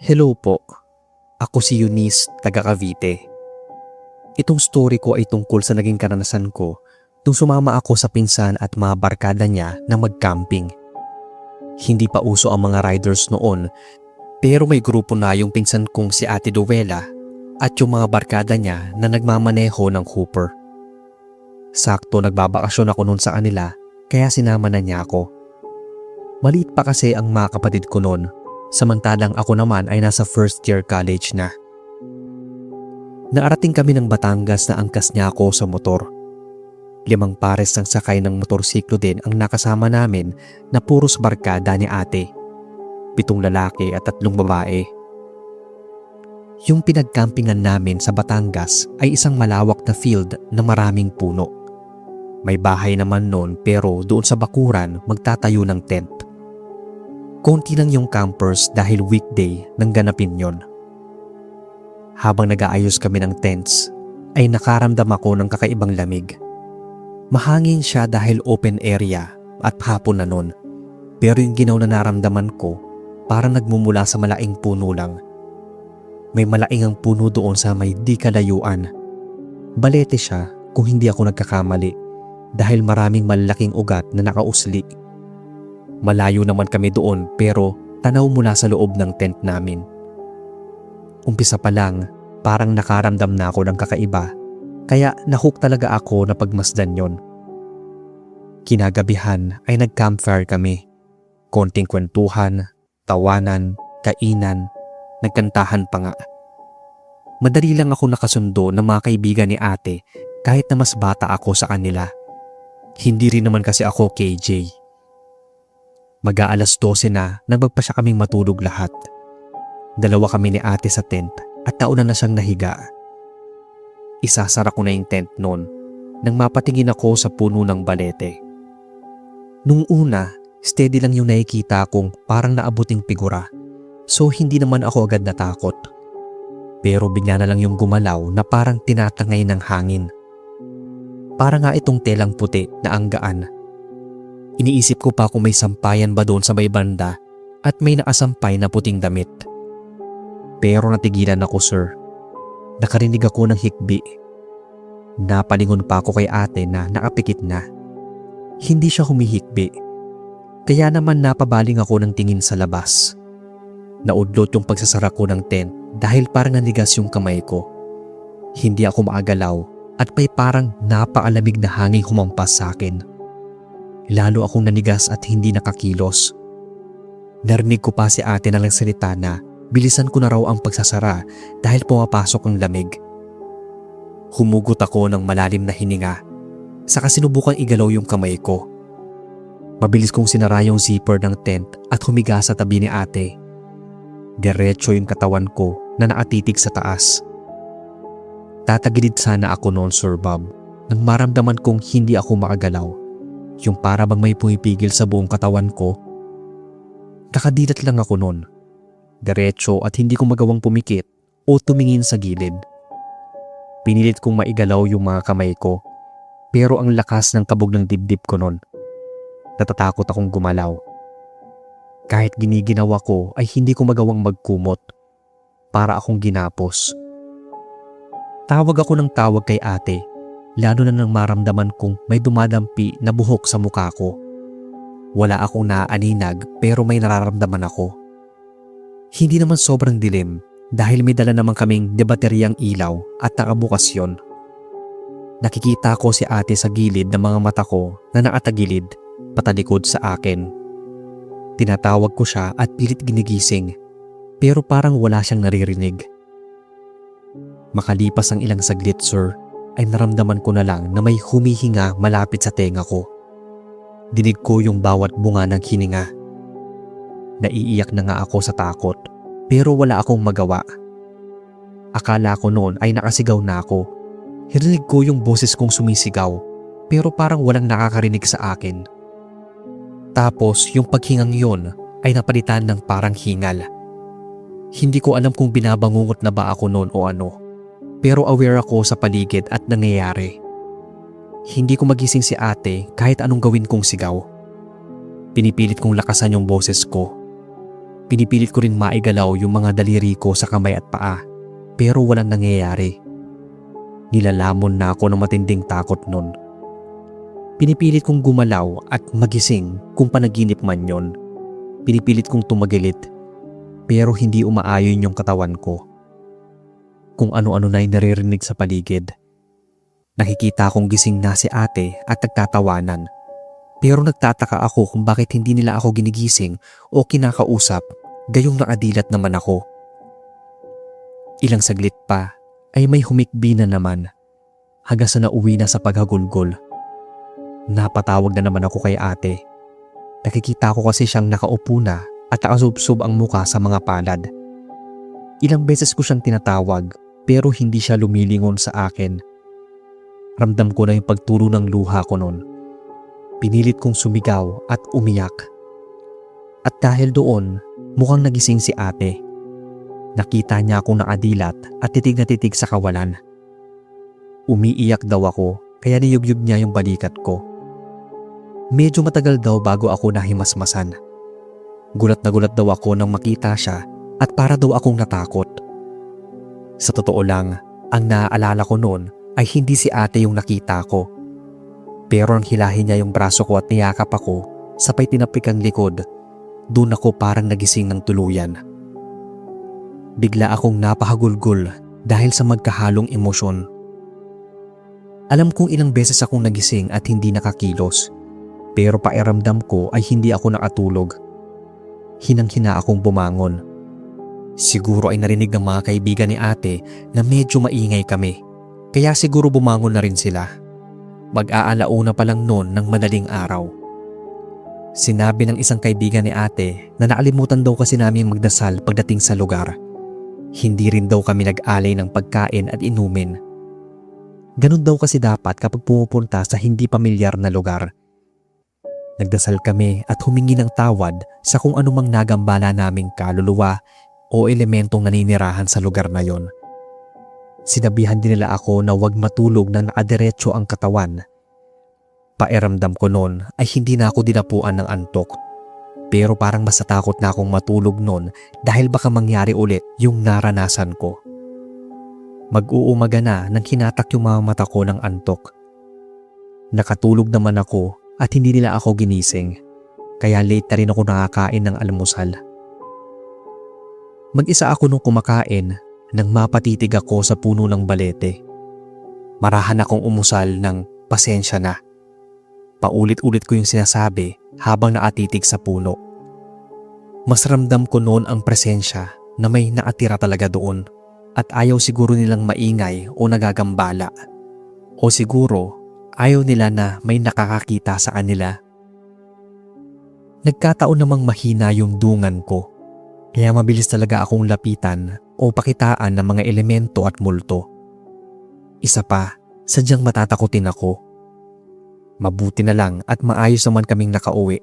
Hello po, ako si Eunice, taga Cavite. Itong story ko ay tungkol sa naging karanasan ko nung sumama ako sa pinsan at mga barkada niya na mag-camping. Hindi pa uso ang mga riders noon, pero may grupo na yung pinsan kong si Ate Duela at yung mga barkada niya na nagmamaneho ng Hooper. Sakto nagbabakasyon ako noon sa kanila kaya sinama na niya ako. Maliit pa kasi ang mga kapatid ko noon, samantalang ako naman ay nasa first year college na. Naarating kami ng Batangas na angkas niya ako sa motor. 5 pares ng sakay ng motorsiklo din ang nakasama namin na puros barkada ni ate. 7 lalaki at 3 babae. Yung pinagkampingan namin sa Batangas ay isang malawak na field na maraming puno. May bahay naman noon pero doon sa bakuran magtatayo ng tent. Konti lang yung campers dahil weekday nang ganapin yon. Habang nag-aayos kami ng tents, ay nakaramdam ako ng kakaibang lamig. Mahangin siya dahil open area at hapon na nun. Pero yung ginaw na naramdaman ko, parang nagmumula sa malaking puno lang. May malaking ang puno doon sa may di kalayuan. Balete siya kung hindi ako nagkakamali dahil maraming malalaking ugat na nakausli. Malayo naman kami doon pero tanaw mula sa loob ng tent namin. Umpisa pa lang, parang nakaramdam na ako ng kakaiba, kaya nahook talaga ako na pagmasdan yon. Kinagabihan ay nag-campfire kami. Konting kwentuhan, tawanan, kainan, nagkantahan pa nga. Madali lang ako nakasundo ng mga kaibigan ni ate kahit na mas bata ako sa kanila. Hindi rin naman kasi ako KJ. Mag-aalas 12 na nang magpasya kaming matulog lahat. 2 kami ni ate sa tent at nauna na siyang nahiga. Isasara ko na yung tent noon nang mapatingin ako sa puno ng balete. Nung una, steady lang yung nakikita kong parang naabuting figura, so hindi naman ako agad natakot. Pero bigla na lang yung gumalaw na parang tinatangay ng hangin. Para nga itong telang puti na ang gaan. Iniisip ko pa kung may sampayan ba doon sa may banda at may nakasampay na puting damit. Pero natigilan ako, sir. Nakarinig ako ng hikbi. Napalingon pa ako kay ate na nakapikit na. Hindi siya humihikbi. Kaya naman napabaling ako ng tingin sa labas. Naudlot yung pagsasara ko ng tent dahil parang nanigas yung kamay ko. Hindi ako maagalaw at may parang napaalamig na hangin humampas sa akin. Lalo akong nanigas at hindi nakakilos. Narinig ko pa si ate na lang salita na bilisan ko na raw ang pagsasara dahil pumapasok ang lamig. Humugot ako ng malalim na hininga, saka sinubukang igalaw yung kamay ko. Mabilis kong sinara yung zipper ng tent at humiga sa tabi ni ate. Diretso yung katawan ko na nakatitig sa taas. Tatagilid sana ako noon, Sir Bob, nang maramdaman kong hindi ako makagalaw. Yung para bang may pumipigil sa buong katawan ko. Nakadilat lang ako noon. Diretso at hindi ko magawang pumikit o tumingin sa gilid. Pinilit kong maigalaw yung mga kamay ko, pero ang lakas ng kabog ng dibdib ko noon. Natatakot akong gumalaw. Kahit giniginawa ko ay hindi ko magawang magkumot. Para akong ginapos. Tawag ako ng tawag kay ate, lalo na nang maramdaman kong may dumadampi na buhok sa mukha ko. Wala akong naaaninag pero may nararamdaman ako. Hindi naman sobrang dilim dahil may dala naman kaming debateryang ilaw at nakabukas yon. Nakikita ko si ate sa gilid ng mga mata ko na nakatagilid patalikod sa akin. Tinatawag ko siya at pilit ginigising pero parang wala siyang naririnig. Makalipas ang ilang saglit, sir, ay naramdaman ko na lang na may humihinga malapit sa tenga ko. Dinig ko yung bawat bunga ng hininga. Naiiyak na nga ako sa takot pero wala akong magawa. Akala ko noon ay nakasigaw na ako. Hirinig ko yung boses kong sumisigaw pero parang walang nakakarinig sa akin. Tapos yung paghingang yon ay napalitan ng parang hingal. Hindi ko alam kung binabangungot na ba ako noon o ano. Pero aware ako sa paligid at nangyayari. Hindi ko magising si ate kahit anong gawin kong sigaw. Pinipilit kong lakasan yung boses ko. Pinipilit ko rin maigalaw yung mga daliri ko sa kamay at paa, pero walang nangyayari. Nilalamon na ako ng matinding takot nun. Pinipilit kong gumalaw at magising kung panaginip man yon. Pinipilit kong tumagilit, pero hindi umaayon yung katawan ko. Kung ano-ano na yung naririnig sa paligid. Nakikita kong gising na si ate at nagtatawanan. Pero nagtataka ako kung bakit hindi nila ako ginigising o kinakausap, gayong nakadilat naman ako. Ilang saglit pa ay may humikbi na naman hanggang sa nauwi na sa paghagulgol. Napatawag na naman ako kay ate. Nakikita ko kasi siyang nakaupo na at nakasubsob ang muka sa mga palad. Ilang beses ko siyang tinatawag pero hindi siya lumilingon sa akin. Ramdam ko na yung pagturo ng luha ko noon. Pinilit kong sumigaw at umiyak. At dahil doon, mukhang nagising si ate. Nakita niya akong nakadilat at titig na titig sa kawalan. Umiiyak daw ako kaya niyugyug niya yung balikat ko. Medyo matagal daw bago ako nahimasmasan. Gulat na gulat daw ako nang makita siya at para daw akong natakot. Sa totoo lang, ang naaalala ko noon ay hindi si ate yung nakita ko. Pero nang hilahin niya yung braso ko at niyakap ako, sabay tinapik ang likod, doon ako parang nagising ng tuluyan. Bigla akong napahagulgol dahil sa magkahalong emosyon. Alam kong ilang beses akong nagising at hindi nakakilos, pero pakiramdam ko ay hindi ako nakatulog. Hinang-hina akong bumangon. Siguro ay narinig ng mga kaibigan ni ate na medyo maingay kami. Kaya siguro bumangon na rin sila. Mag-aalauna pa lang noon ng madaling araw. Sinabi ng isang kaibigan ni ate na nakalimutan daw kasi namin magdasal pagdating sa lugar. Hindi rin daw kami nag-alay ng pagkain at inumin. Ganun daw kasi dapat kapag pumupunta sa hindi pamilyar na lugar. Nagdasal kami at humingi ng tawad sa kung anumang nagambala naming kaluluwa o elementong naninirahan sa lugar na yon. Sinabihan din nila ako na huwag matulog na nakadiretso ang katawan. Pakiramdam ko noon ay hindi na ako dinapuan ng antok. Pero parang mas natakot na akong matulog noon dahil baka mangyari ulit yung naranasan ko. Mag-uumaga na nang hinatak yung mga mata ko ng antok. Nakatulog naman ako at hindi nila ako ginising. Kaya late na rin ako nakakain ng almusal. Mag-isa ako nung kumakain nang mapatitig ako sa puno ng balete. Marahan akong umusal ng pasensya na. Paulit-ulit ko yung sinasabi habang nakatitig sa puno. Mas ramdam ko noon ang presensya na may nakatira talaga doon at ayaw siguro nilang maingay o nagagambala. O siguro ayaw nila na may nakakakita sa kanila. Nagkataon namang mahina yung dungan ko. Kaya mabilis talaga akong lapitan o pakitaan ng mga elemento at multo. Isa pa, sadyang matatakotin ako. Mabuti na lang at maayos naman kaming nakauwi.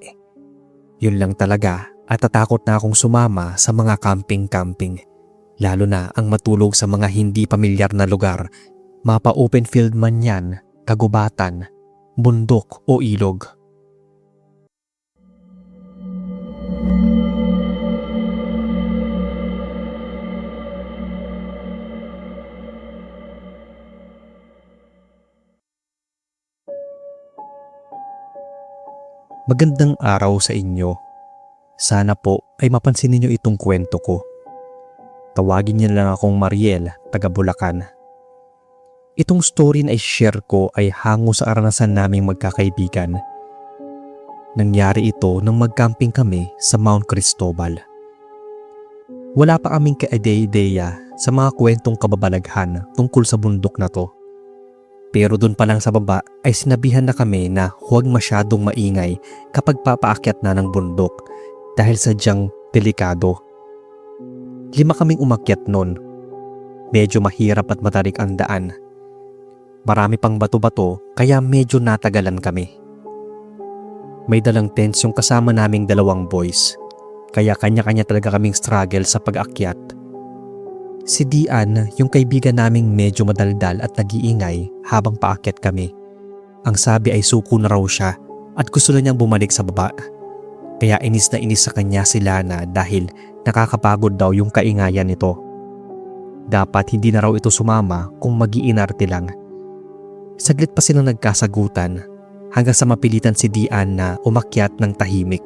Yun lang talaga at tatakot na akong sumama sa mga camping-camping. Lalo na ang matulog sa mga hindi pamilyar na lugar, mapa open field man yan, kagubatan, bundok o ilog. Magandang araw sa inyo. Sana po ay mapansin ninyo itong kwento ko. Tawagin niyo lang akong Mariel, taga Bulacan. Itong story na i-share ko ay hango sa karanasan naming magkakaibigan. Nangyari ito nang mag-camping kami sa Mount Cristobal. Wala pa kaming ka-ideya sa mga kwentong kababalaghan tungkol sa bundok na to. Pero doon pa lang sa baba ay sinabihan na kami na huwag masyadong maingay kapag papaakyat na ng bundok dahil sadyang delikado. 5 kaming umakyat noon. Medyo mahirap at matarik ang daan. Marami pang bato-bato kaya medyo natagalan kami. May dalang tents yung kasama naming 2 boys kaya kanya-kanya talaga kaming struggle sa pag-akyat. Si Dian, yung kaibigan naming medyo madaldal at nag-iingay habang paakyat kami. Ang sabi ay suko na raw siya at gusto na niyang bumalik sa baba. Kaya inis na inis sa kanya si Lana dahil nakakapagod daw yung kaingayan nito. Dapat hindi na raw ito sumama kung mag-iinarte lang. Saglit pa silang nagkasagutan hanggang sa mapilitan si Dian na umakyat ng tahimik.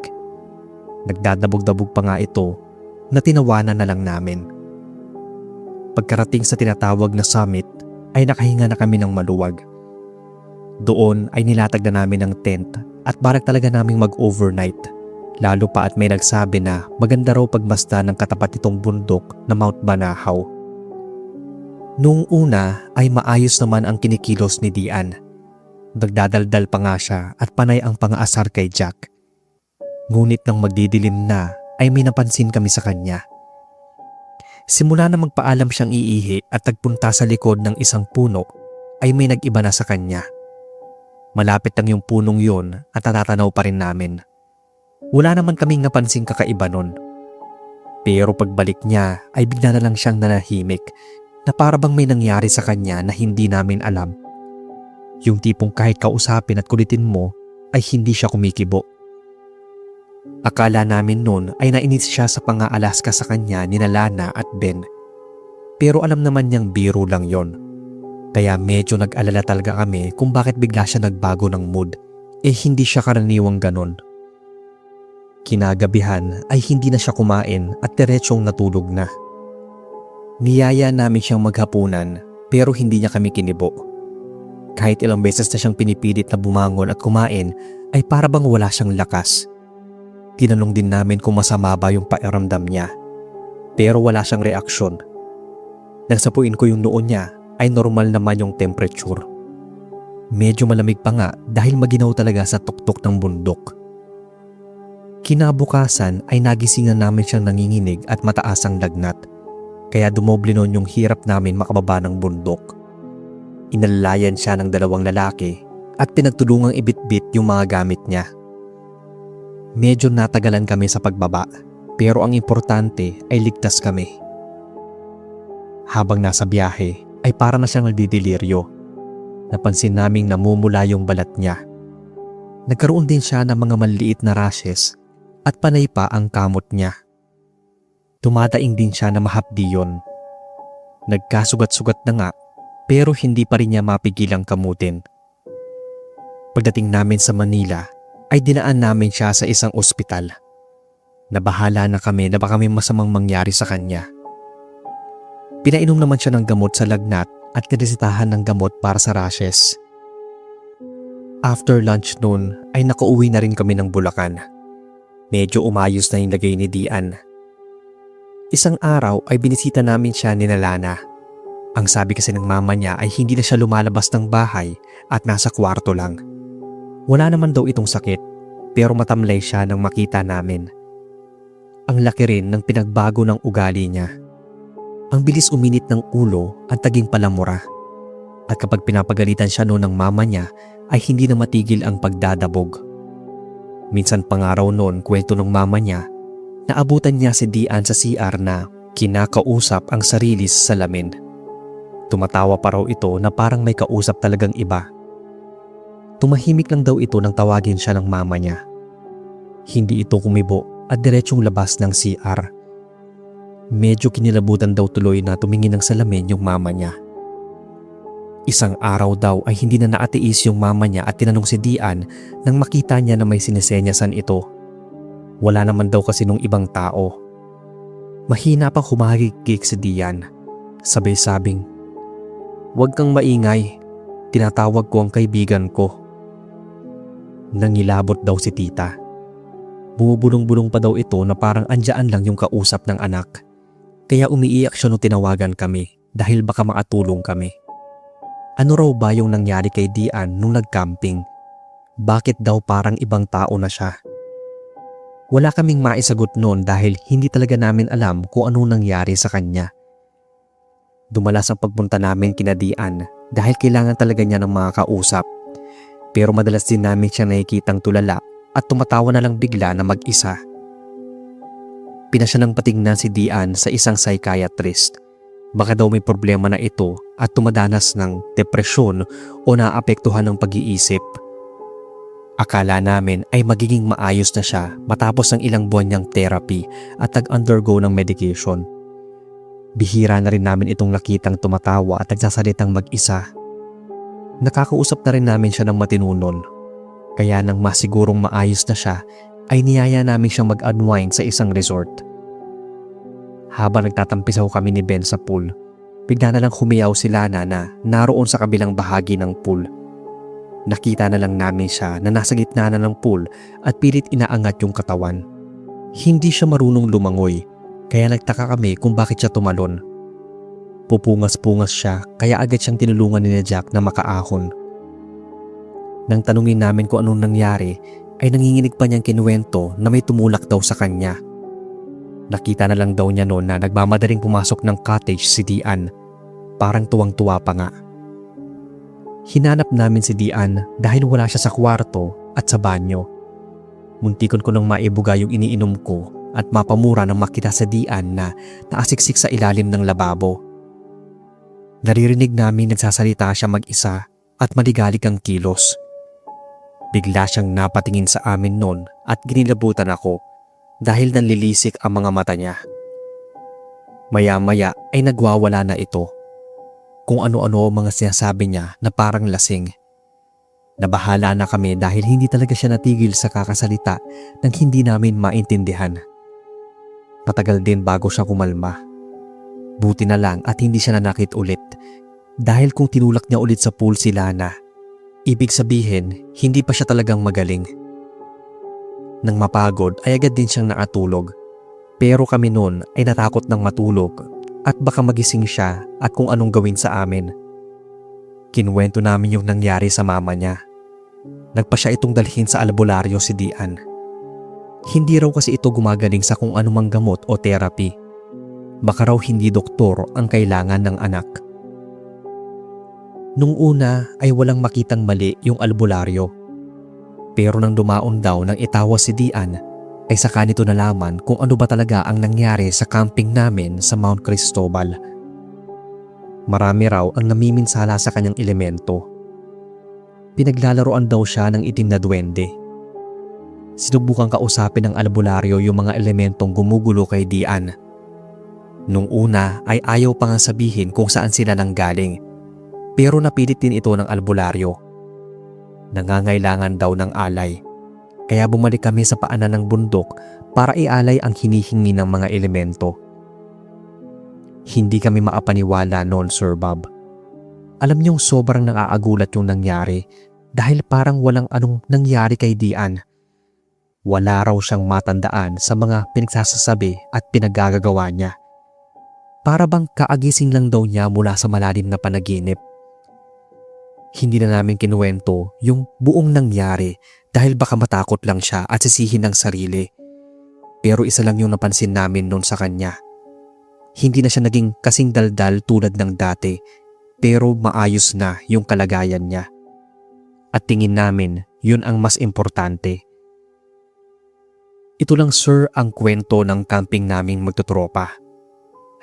Nagdadabog-dabog pa nga ito na tinawanan na lang namin. Pagkarating sa tinatawag na summit ay nakahinga na kami ng maluwag. Doon ay nilatag na namin ang tent at balak talaga naming mag-overnight. Lalo pa at may nagsabi na maganda raw pagmasdan ng katapat nitong bundok na Mount Banahaw. Noong una ay maayos naman ang kinikilos ni Dian. Nagdadaldal pa nga siya at panay ang pang-aasar kay Jack. Ngunit nang magdidilim na ay may napansin kami sa kanya. Simula na magpaalam siyang iihi at nagpunta sa likod ng isang puno ay may nag-iba na sa kanya. Malapit lang yung punong yon at natatanaw pa rin namin. Wala naman kaming napansing kakaiba nun. Pero pagbalik niya ay bigla na lang siyang nanahimik na para bang may nangyari sa kanya na hindi namin alam. Yung tipong kahit kausapin at kulitin mo ay hindi siya kumikibo. Akala namin nun ay nainis siya sa pang-aalaska sa kanya ni Lana at Ben. Pero alam naman niyang biro lang yon. Kaya medyo nag-alala talaga kami kung bakit bigla siya nagbago ng mood. Hindi siya karaniwang ganon. Kinagabihan ay hindi na siya kumain at diretsyong natulog na. Niyaya namin siyang maghapunan pero hindi niya kami kinibo. Kahit ilang beses na siyang pinipilit na bumangon at kumain ay para bang wala siyang lakas. Tinanong din namin kung masama ba yung pakiramdam niya. Pero wala siyang reaksyon. Nang sapuin ko yung noon niya ay normal naman yung temperature. Medyo malamig pa nga dahil maginaw talaga sa tuktok ng bundok. Kinabukasan ay nagisingan namin siyang nanginginig at mataas ang lagnat. Kaya dumoble noon yung hirap namin makababa ng bundok. Inalalayan siya ng dalawang lalaki at pinagtulungang ibitbit yung mga gamit niya. Medyo natagalan kami sa pagbaba pero ang importante ay ligtas kami. Habang nasa biyahe ay para na siyang nagdidiliryo. Napansin naming namumula yung balat niya. Nagkaroon din siya ng mga maliliit na rashes at panay pa ang kamot niya. Tumataing din siya na mahapdi yun. Nagkasugat-sugat na nga pero hindi pa rin niya mapigilang kamutin. Pagdating namin sa Manila ay dinaan namin siya sa isang ospital. Nabahala na kami na baka may masamang mangyari sa kanya. Pinainom naman siya ng gamot sa lagnat at niresetahan ng gamot para sa rashes. After lunch noon ay nakauwi na rin kami ng Bulacan. Medyo umayos na yung lagay ni Dian. Isang araw ay binisita namin siya ni Lana. Ang sabi kasi ng mama niya ay hindi na siya lumalabas ng bahay at nasa kwarto lang. Wala naman daw itong sakit pero matamlay siya nang makita namin. Ang laki rin ng pinagbago ng ugali niya. Ang bilis uminit ng ulo at taging palamura. At kapag pinapagalitan siya noon ng mama niya ay hindi na matigil ang pagdadabog. Minsan pa nga raw noon kwento ng mama niya, naabutan niya si Dian sa CR na kinakausap ang sarili sa salamin. Tumatawa pa raw ito na parang may kausap talagang iba. Tumahimik lang daw ito nang tawagin siya ng mama niya. Hindi ito kumibo at diretsyong labas ng CR. Medyo kinilabutan daw tuloy na tumingin ng salamin yung mama niya. Isang araw daw ay hindi na naatiis yung mama niya at tinanong si Dian nang makita niya na may sinisenyasan ito. Wala naman daw kasi nung ibang tao. Mahina pang humahigik si Dian. Sabay-sabing, "Huwag kang maingay, tinatawag ko ang kaibigan ko." Nangilabot daw si tita. Bumubulong-bulong pa daw ito na parang andyaan lang yung kausap ng anak. Kaya umiiyak siya nung tinawagan kami dahil baka makatulong kami. Ano raw ba yung nangyari kay Dian nung nag-camping? Bakit daw parang ibang tao na siya? Wala kaming maisagot noon dahil hindi talaga namin alam kung ano nangyari sa kanya. Dumalas ang pagpunta namin kina Dian dahil kailangan talaga niya ng mga kausap. Pero madalas din namin siya nakikitang tulala at tumatawa na lang bigla na mag-isa. Pinasya ng patingnan si Dian sa isang psychiatrist. Baka daw may problema na ito at tumadanas ng depresyon o naapektuhan ng pag-iisip. Akala namin ay magiging maayos na siya matapos ang ilang buwan niyang therapy at nag-undergo ng medication. Bihira na rin namin itong nakitang tumatawa at nagsasalitang mag-isa. Nakakausap na rin namin siya ng matinunon. Kaya nang masigurong maayos na siya, ay niyaya namin siyang mag-unwind sa isang resort. Habang nagtatampisaw kami ni Ben sa pool, bigla na lang humiyaw si Lana na naroon sa kabilang bahagi ng pool. Nakita na lang namin siya na nasa gitna na ng pool at pilit inaangat yung katawan. Hindi siya marunong lumangoy, kaya nagtaka kami kung bakit siya tumalon. Pupungas-pungas siya kaya agad siyang tinulungan ni Jack na makaahon. Nang tanungin namin kung anong nangyari, ay nanginginig pa niyang kinuwento na may tumulak daw sa kanya. Nakita na lang daw niya noon na nagmamadaling pumasok ng cottage si Dian. Parang tuwang-tuwa pa nga. Hinanap namin si Dian dahil wala siya sa kwarto at sa banyo. Muntikon ko nang maibuga yung iniinom ko at mapamura nang makita sa Dian na naasiksik sa ilalim ng lababo. Naririnig namin nagsasalita siya mag-isa at maligalig ang kilos. Bigla siyang napatingin sa amin noon at ginilabutan ako dahil nanlilisik ang mga mata niya. Maya-maya ay nagwawala na ito. Kung ano-ano ang mga sinasabi niya na parang lasing. Nabahala na kami dahil hindi talaga siya natigil sa kakasalita nang hindi namin maintindihan. Matagal din bago siya kumalma. Buti na lang at hindi siya nanakit ulit dahil kung tinulak niya ulit sa pool si Lana, ibig sabihin hindi pa siya talagang magaling. Nang mapagod ay agad din siyang nakatulog, pero kami noon ay natakot ng matulog at baka magising siya at kung anong gawin sa amin. Kinuwento namin yung nangyari sa mama niya. Nagpa siya itong dalhin sa albularyo si Dian. Hindi raw kasi ito gumagaling sa kung anumang gamot o therapy. Baka raw hindi doktor ang kailangan ng anak. Nung una ay walang makitang mali yung albularyo. Pero nang dumaon daw nang itawa si Dian, ay saka nito nalaman kung ano ba talaga ang nangyari sa camping namin sa Mount Cristobal. Marami raw ang namiminsala sa kanyang elemento. Pinaglalaroan daw siya ng itim na duwende. Sinubukang kausapin ng albularyo yung mga elementong gumugulo kay Dian. Nung una ay ayaw pa nga sabihin kung saan sila nanggaling, pero napilit din ito ng albularyo. Nangangailangan daw ng alay. Kaya bumalik kami sa paanan ng bundok para ialay ang hinihingi ng mga elemento. Hindi kami maapaniwala noon, Sir Bob. Alam niyong sobrang nakaagulat yung nangyari dahil parang walang anong nangyari kay Dian. Wala raw siyang matandaan sa mga pinagsasasabi at pinaggagawa niya. Para bang kaagising lang daw niya mula sa malalim na panaginip. Hindi na namin kinuwento yung buong nangyari dahil baka matakot lang siya at sisihin ng sarili. Pero isa lang yung napansin namin noon sa kanya. Hindi na siya naging kasing daldal tulad ng dati, pero maayos na yung kalagayan niya. At tingin namin yun ang mas importante. Ito lang, sir, ang kwento ng camping naming magtutropa.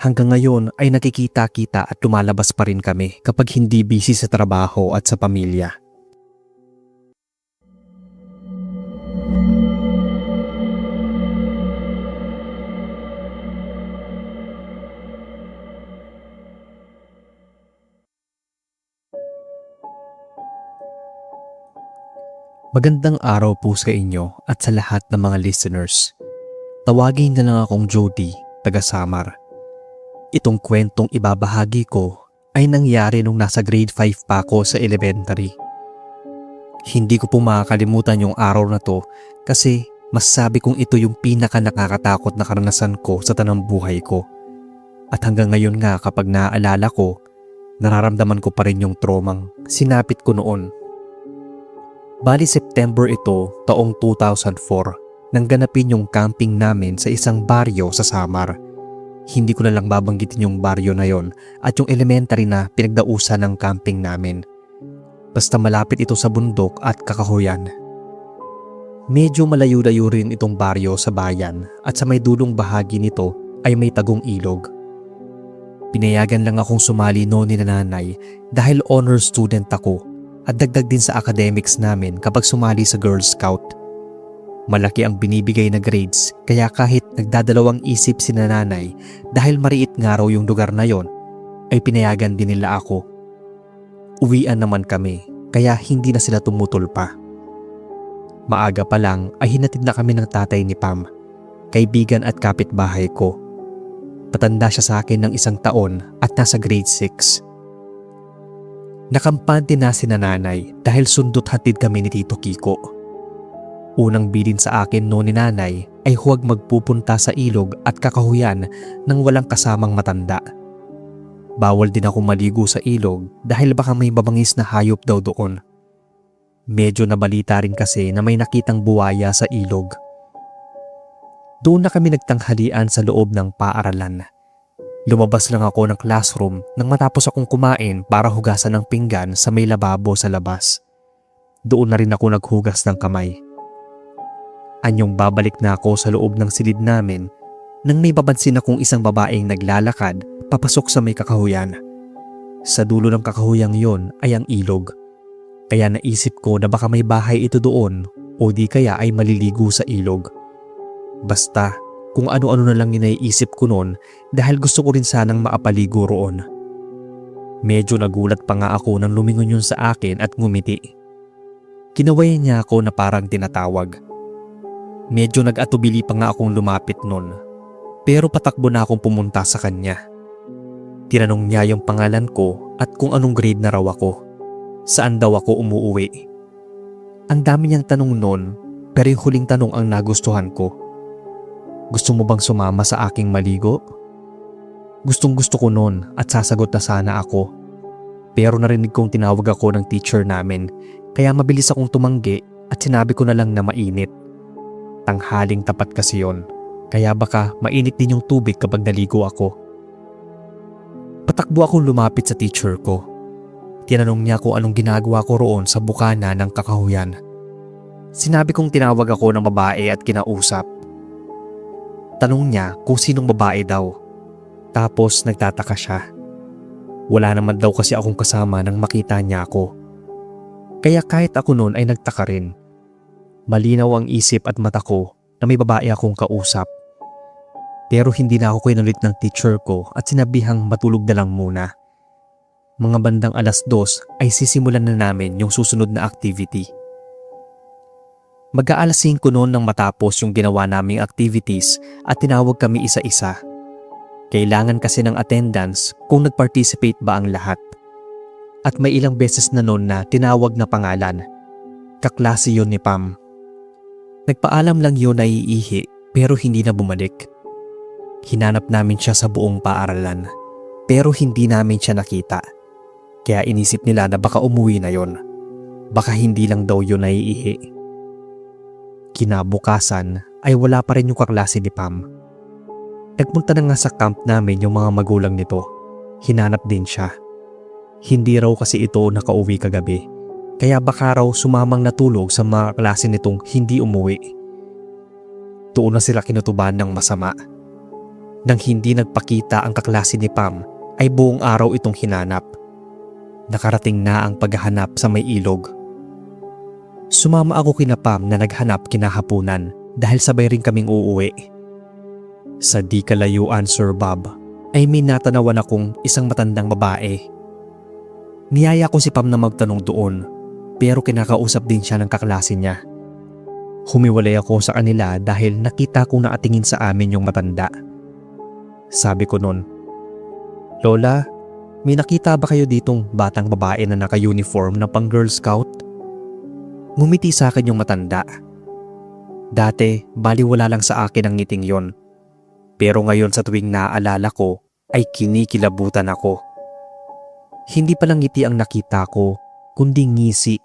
Hanggang ngayon ay nakikita-kita at lumalabas pa rin kami kapag hindi busy sa trabaho at sa pamilya. Magandang araw po sa inyo at sa lahat ng mga listeners. Tawagin na lang akong Jody, taga Samar. Itong kwentong ibabahagi ko ay nangyari nung nasa grade 5 pa ako sa elementary. Hindi ko po makakalimutan yung araw na to kasi masasabi kong ito yung pinaka nakakatakot na karanasan ko sa tanang buhay ko. At hanggang ngayon nga kapag naaalala ko, nararamdaman ko pa rin yung tromang sinapit ko noon. Bali September ito, taong 2004, nang ganapin yung camping namin sa isang baryo sa Samar. Hindi ko na lang babanggitin yung baryo na yon at yung elementary na pinagdausan ng camping namin. Basta malapit ito sa bundok at kakahuyan. Medyo malayo-layo rin itong baryo sa bayan at sa may dulong bahagi nito ay may tagong ilog. Pinayagan lang akong sumali noon ni nanay dahil honor student ako at dagdag din sa academics namin kapag sumali sa Girl Scout. Malaki ang binibigay na grades kaya kahit nagdadalawang isip si nanay dahil mariit nga raw yung lugar na yon, ay pinayagan din nila ako. Uwian naman kami kaya hindi na sila tumutol pa. Maaga pa lang ay hinatid na kami ng tatay ni Pam, kaibigan at kapitbahay ko. Patanda siya sa akin ng 1 taon at nasa grade 6. Nakampante na si nanay dahil sundot hatid kami ni Tito Kiko. Unang bilin sa akin noon ni nanay ay huwag magpupunta sa ilog at kakahuyan nang walang kasamang matanda. Bawal din ako maligo sa ilog dahil baka may mabangis na hayop daw doon. Medyo nabalita rin kasi na may nakitang buwaya sa ilog. Doon na kami nagtanghalian sa loob ng paaralan. Lumabas lang ako ng classroom nang matapos akong kumain para hugasan ng pinggan sa may lababo sa labas. Doon na rin ako naghugas ng kamay. Anyong babalik na ako sa loob ng silid namin nang may papansin akong isang babaeng naglalakad papasok sa may kakahuyan. Sa dulo ng kakahuyang yon ay ang ilog. Kaya naisip ko na baka may bahay ito doon o di kaya ay maliligo sa ilog. Basta kung ano-ano na lang yung naiisip ko noon dahil gusto ko rin sanang maapaligo roon. Medyo nagulat pa nga ako nang lumingon yun sa akin at ngumiti. Kinawayan niya ako na parang tinatawag. Medyo nag-atubili pa nga akong lumapit noon, pero patakbo na akong pumunta sa kanya. Tinanong niya yung pangalan ko at kung anong grade na raw ako. Saan daw ako umuuwi. Ang dami niyang tanong noon, pero yung huling tanong ang nagustuhan ko. Gusto mo bang sumama sa aking maligo? Gustong gusto ko noon at sasagot na sana ako. Pero narinig kong tinawag ako ng teacher namin kaya mabilis akong tumanggi at sinabi ko na lang na mainit. Tanghaling tapat kasi yon, kaya baka mainit din yung tubig kapag naligo ako. Patakbo akong lumapit sa teacher ko. Tinanong niya kung anong ginagawa ko roon sa bukana ng kakahuyan. Sinabi kong tinawag ako ng babae at kinausap. Tanong niya kung sinong babae daw. Tapos nagtataka siya. Wala naman daw kasi akong kasama nang makita niya ako. Kaya kahit ako noon ay nagtaka rin. Malinaw ang isip at mata ko na may babae akong kausap. Pero hindi na ako kinulit ng teacher ko at sinabihang matulog na lang muna. Mga bandang 2:00 ay sisimulan na namin yung susunod na activity. Mag-aalas 5 noon nang matapos yung ginawa naming activities at tinawag kami isa-isa. Kailangan kasi ng attendance kung nag-participate ba ang lahat. At may ilang beses na noon na tinawag na pangalan. Kaklase yun ni Pam. Nagpaalam lang yun na iihi pero hindi na bumalik. Hinanap namin siya sa buong paaralan pero hindi namin siya nakita. Kaya inisip nila na baka umuwi na yon. Baka hindi lang daw yun naiihi. Kinabukasan ay wala pa rin yung kaklase ni Pam. Nagpunta na nga sa camp namin yung mga magulang nito. Hinanap din siya. Hindi raw kasi ito nakauwi kagabi. Kaya baka raw sumamang natulog sa mga klase nitong hindi umuwi. Doon na sila kinutuban ng masama. Nang hindi nagpakita ang kaklase ni Pam ay buong araw itong hinanap. Nakarating na ang paghahanap sa may ilog. Sumama ako kina Pam na naghanap kinahapunan dahil sabay rin kaming uuwi. Sa di kalayuan, Sir Bob, ay may natanawan akong isang matandang babae. Niyaya ko si Pam na magtanong doon pero kinakausap din siya ng kaklase niya. Humiwalay ako sa kanila dahil nakita kong nakatingin sa amin yung matanda. Sabi ko noon, "Lola, may nakita ba kayo ditong batang babae na naka-uniform na pang Girl Scout?" Ngumiti sa akin yung matanda. Dati, baliwala lang sa akin ang ngiting yon. Pero ngayon sa tuwing naaalala ko, ay kinikilabutan ako. Hindi palang ngiti ang nakita ko, kundi ngisi.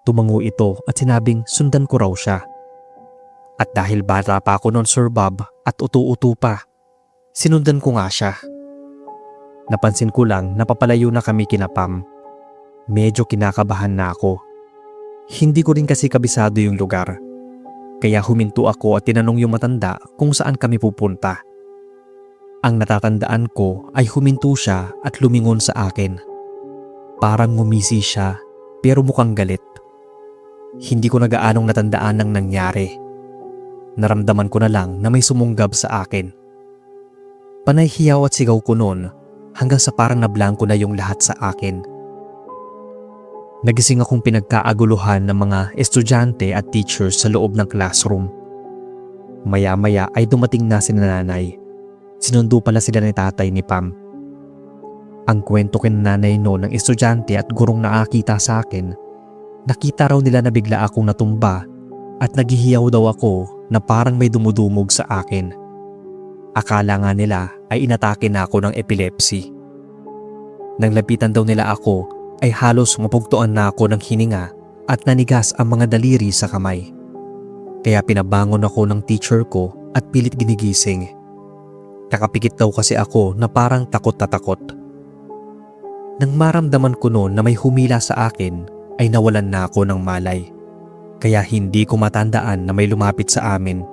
Tumango ito at sinabing sundan ko raw siya. At dahil bata pa ako noon, Sir Bob, at utu-utu pa, sinundan ko nga siya. Napansin ko lang na papalayo na kami kina Pam. Medyo kinakabahan na ako. Hindi ko rin kasi kabisado yung lugar. Kaya huminto ako at tinanong yung matanda kung saan kami pupunta. Ang natatandaan ko ay huminto siya at lumingon sa akin. Parang ngumisi siya pero mukhang galit. Hindi ko na gaanong natandaan ang nangyari. Naramdaman ko na lang na may sumunggab sa akin. Panay hiyaw at sigaw ko noon hanggang sa parang nablangko na yung lahat sa akin. Nagising akong pinagkaaguluhan ng mga estudyante at teachers sa loob ng classroom. Maya-maya ay dumating na si nanay. Sinundo pala sila ni tatay ni Pam. Ang kwento kina nanay noon ng estudyante at gurong nakakita sa akin, nakita raw nila na bigla akong natumba at naghihiyaw daw ako na parang may dumudumog sa akin. Akala nga nila ay inatake na ako ng epilepsy. Nang lapitan daw nila ako ay halos mapugtuan na ako ng hininga at nanigas ang mga daliri sa kamay. Kaya pinabangon ako ng teacher ko at pilit ginigising. Kakapikit daw kasi ako na parang takot na takot. Nang maramdaman ko noon na may humila sa akin ay nawalan na ako ng malay. Kaya hindi ko matandaan na may lumapit sa amin.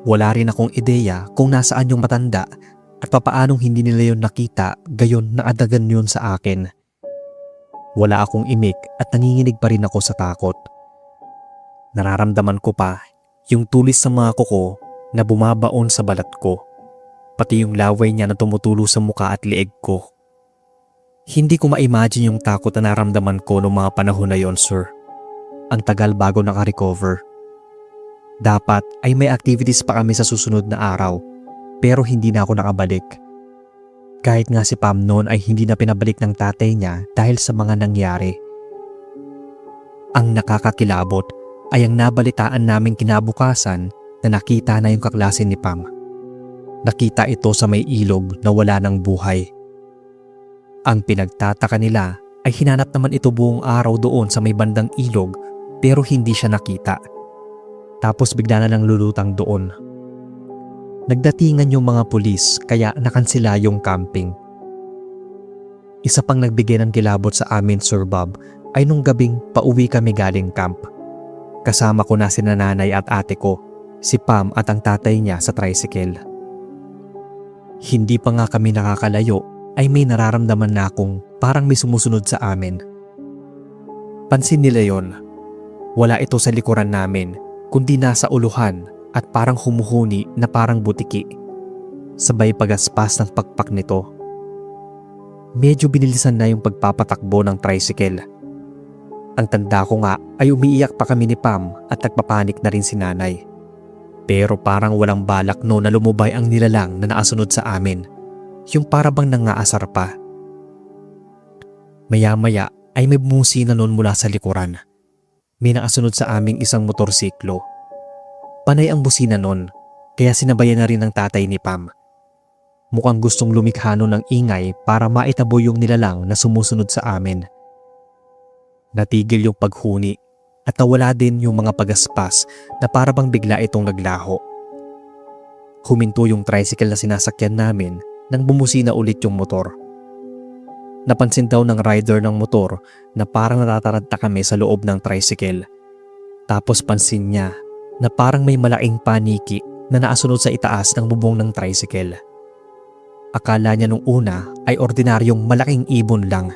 Wala rin akong ideya kung nasaan yung matanda at papaanong hindi nila yon nakita gayon na adagan yun sa akin. Wala akong imik at nanginginig pa rin ako sa takot. Nararamdaman ko pa yung tulis sa mga kuko na bumabaon sa balat ko, pati yung laway niya na tumutulo sa muka at leeg ko. Hindi ko ma-imagine yung takot na naramdaman ko noong mga panahon na yon, sir. Ang tagal bago naka-recover. Dapat ay may activities pa kami sa susunod na araw, pero hindi na ako nakabalik. Kahit nga si Pam noon ay hindi na pinabalik ng tatay niya dahil sa mga nangyari. Ang nakakakilabot ay ang nabalitaan naming kinabukasan na nakita na yung kaklase ni Pam. Nakita ito sa may ilog na wala ng buhay. Ang pinagtataka nila ay hinanap naman ito buong araw doon sa may bandang ilog pero hindi siya nakita. Tapos bigla na lang lulutang doon. Nagdatingan yung mga pulis kaya nakansila yung camping. Isa pang nagbigay ng kilabot sa amin, Sir Bob, ay nung gabing pauwi kami galing camp. Kasama ko na si nanay at ate ko, si Pam at ang tatay niya sa tricycle. Hindi pa nga kami nakakalayo ay may nararamdaman na akong parang may sumusunod sa amin. Pansin nila yon. Wala ito sa likuran namin, kundi nasa uluhan at parang humuhuni na parang butiki. Sabay pagaspas ng pakpak nito. Medyo binilisan na yung pagpapatakbo ng tricycle. Ang tanda ko nga ay umiiyak pa kami ni Pam at nagpapanik na rin si nanay. Pero parang walang balak no na lumubay ang nilalang na naasunod sa amin. Yung parabang nangaasar pa. Maya-maya ay may bumusi na noon mula sa likuran. May nakasunod sa aming isang motorsiklo. Panay ang busina nun, kaya sinabayan na rin ng tatay ni Pam. Mukhang gustong lumikha nun ng ingay para maitabo yung nilalang na sumusunod sa amin. Natigil yung paghuni at nawala din yung mga pagaspas na parabang bigla itong naglaho. Huminto yung tricycle na sinasakyan namin nang bumusina ulit yung motor. Napansin daw ng rider ng motor na parang natataranta kami sa loob ng tricycle. Tapos pansin niya na parang may malaking paniki na naasunod sa itaas ng bubong ng tricycle. Akala niya nung una ay ordinaryong malaking ibon lang.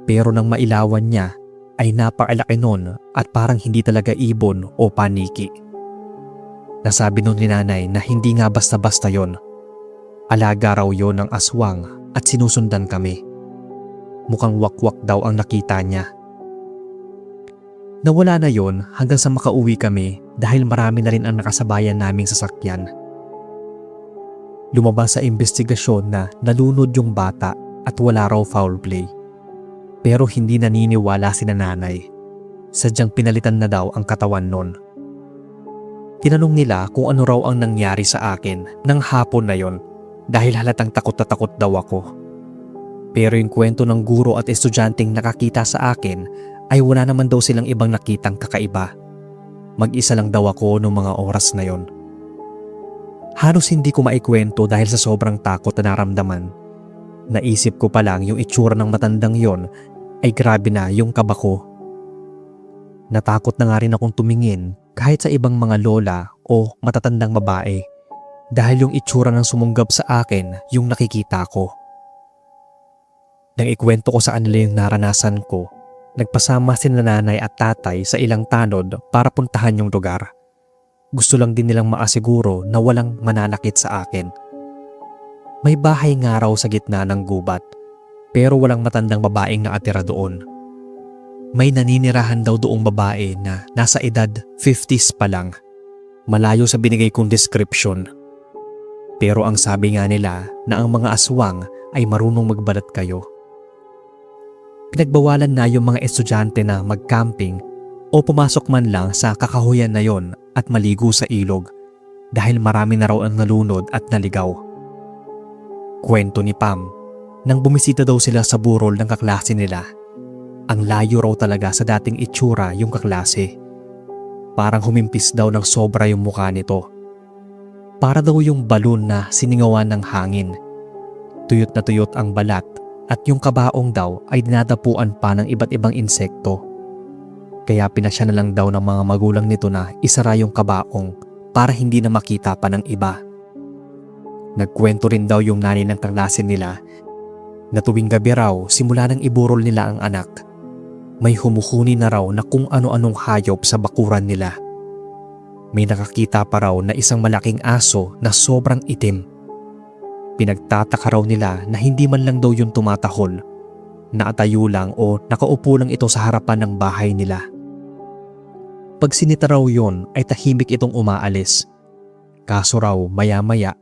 Pero nang mailawan niya ay napakalaki nun at parang hindi talaga ibon o paniki. Nasabi nun ni nanay na hindi nga basta-basta yon. Alaga raw yon ng aswang at sinusundan kami. Mukhang wakwak daw ang nakita niya. Nawala na yon hanggang sa makauwi kami dahil marami na rin ang nakasabayan naming sasakyan. Lumabas sa investigasyon na nalunod yung bata at wala raw foul play. Pero hindi naniniwala si nanay. Sadyang pinalitan na daw ang katawan nun. Tinanong nila kung ano raw ang nangyari sa akin ng hapon na yon dahil halatang takot na takot daw ako. Pero yung kwento ng guro at estudyanteng nakakita sa akin ay wala naman daw silang ibang nakitang kakaiba. Mag-isa lang daw ako noong mga oras na yon. Halos hindi ko maikwento dahil sa sobrang takot na naramdaman. Naisip ko pa lang yung itsura ng matandang yon ay grabe na yung kaba ko. Natakot na nga rin akong tumingin kahit sa ibang mga lola o matatandang babae dahil yung itsura ng sumunggab sa akin yung nakikita ko. Nang ikwento ko sa kanila yung naranasan ko, Nagpasama sina nanay at tatay sa ilang tanod para puntahan yung lugar. Gusto lang din nilang maasiguro na walang mananakit sa akin. May bahay nga raw sa gitna ng gubat, pero walang matandang babaeng nakatira doon. May naninirahan daw doong babae na nasa edad 50s pa lang. Malayo sa binigay kong description. Pero ang sabi nga nila na ang mga aswang ay marunong magbalat kayo. Pinagbawalan na yung mga estudyante na mag-camping o pumasok man lang sa kakahuyan na yon at maligo sa ilog dahil marami na raw ang nalunod at naligaw. Kwento ni Pam, nang bumisita daw sila sa burol ng kaklase nila, ang layo raw talaga sa dating itsura yung kaklase. Parang humimpis daw ng sobra yung mukha nito. Para daw yung balon na siningawan ng hangin. Tuyot na tuyot ang balat at yung kabaong daw ay dinadapuan pa ng iba't ibang insekto. Kaya pinasya na lang daw ng mga magulang nito na isara yung kabaong para hindi na makita pa ng iba. Nagkwento rin daw yung nanay ng kaklase nila na tuwing gabi raw simula nang iburol nila ang anak. May humuhuni na raw na kung ano-anong hayop sa bakuran nila. May nakakita pa raw na isang malaking aso na sobrang itim. Pinagtataka raw nila na hindi man lang daw yun tumatahol, nakatayo lang o nakaupo lang ito sa harapan ng bahay nila. Pag sinita raw yun ay tahimik itong umaalis. Kaso raw maya-maya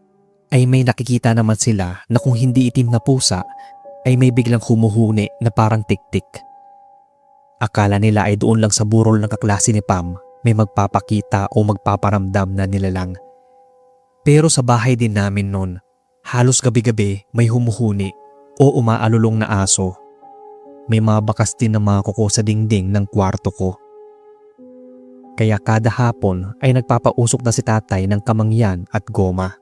ay may nakikita naman sila na kung hindi itim na pusa ay may biglang humuhuni na parang tiktik. Akala nila ay doon lang sa burol ng kaklase ni Pam may magpapakita o magpaparamdam na nilalang. Pero sa bahay din namin noon, halos gabi-gabi may humuhuni o umaalulong na aso. May mga bakas din na mga kuko sa dingding ng kwarto ko. Kaya kada hapon ay nagpapausok na si tatay ng kamangyan at goma.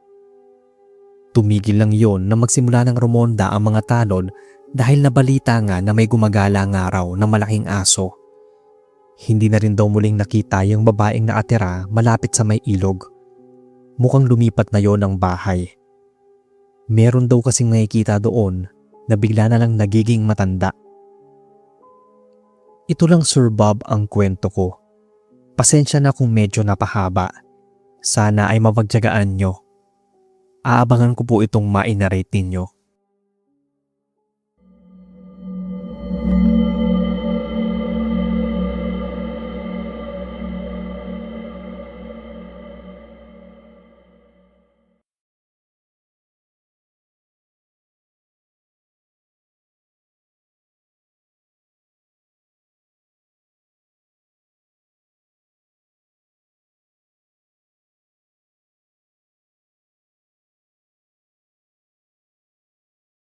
Tumigil lang yon na magsimula ng rumonda ang mga tanod dahil nabalita nga na may gumagala nga raw na malaking aso. Hindi na rin daw muling nakita yung babaeng nakatira malapit sa may ilog. Mukhang lumipat na yon ang bahay. Meron daw kasing nakikita doon na bigla na lang nagiging matanda. Ito lang Sir Bob ang kwento ko. Pasensya na kung medyo napahaba. Sana ay mapagtiyagaan nyo. Aabangan ko po itong ma-narrate ninyo.